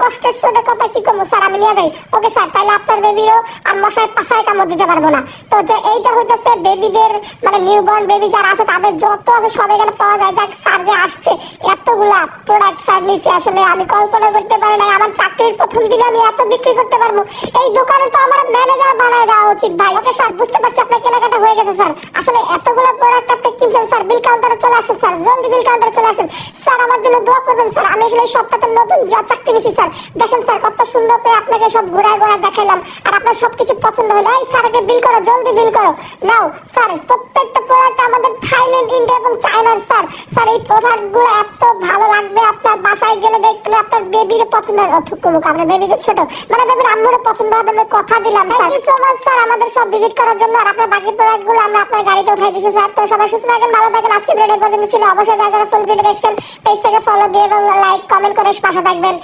কষ্টের ছোট কথা কি কমু স্যার, আমি নিয়ে যাই। ওকে স্যার, তাহলে আপনার বেবিরও আর মশায় পাছায় কামড় দিতে পারবো না। তো যে এইটা হইতেছে বেবিদের মানে নিউবর্ন বেবি যারা আছে তাদের যত আছে সব এখানে পাওয়া যায়। যাক স্যার যে আসছে এতগুলা প্রোডাক্ট স্যার নিছে, আসলে আমি কল্পনা করতে পারি না আমার চাকরির প্রথম দিনে আমি এত বিক্রি করতে পারবো। এই দোকানে তো আমার ম্যানেজার বানায় দেওয়া উচিত ভাই। ওকে স্যার, বুঝতে পারছি আপনার কেনাকাটা হয়ে গেছে স্যার। আসলে এতগুলো প্রোডাক্ট আপনি কিনছেন স্যার, বিল কাউন্টারে চলে আসেন স্যার, জলদি বিল কাউন্টারে চলে আসেন স্যার। আমার জন্য দোয়া করবেন স্যার, আমি আসলে এই সপ্তাহে নতুন যা চাকরি নিছি স্যার। দেখেন স্যার কত সুন্দর করে আপনাকে সব ঘোরায় ঘোরায় দেখাইলাম, আর আপনার সবকিছু পছন্দ হলো। এই স্যার আগে বিল করো, জলদি বিল করো নাও স্যার। প্রত্যেকটা প্রোডাক্ট আমাদের থাইল্যান্ড, ইন্ডিয়া এবং চায়নার স্যার। স্যার এই প্রোডাক্টগুলো এত ভালো লাগবে, আপনার বাসায় গেলে দেখবেন আপনার বেবির পছন্দ হবে। আপনার বেবি তো ছোট, মানে বেবির আম্মুর পছন্দ হবে, আমি কথা দিলাম sir. Thank you so much sir আমাদের সব ভিজিট করার জন্য, আর আপনার বাকি প্রোডাক্টগুলো আমরা আপনার গাড়িতে উঠাই দিয়েছি স্যার। তো সবাই সুস্থ থাকেন, ভালো থাকেন। আজকে ভিডিও পর্যন্ত ছিল। অবশ্যই যারা যারা ফুল ভিডিও দেখছেন পেজটাকে ফলো দিয়ে এবং লাইক কমেন্ট করে পাশে থাকবেন।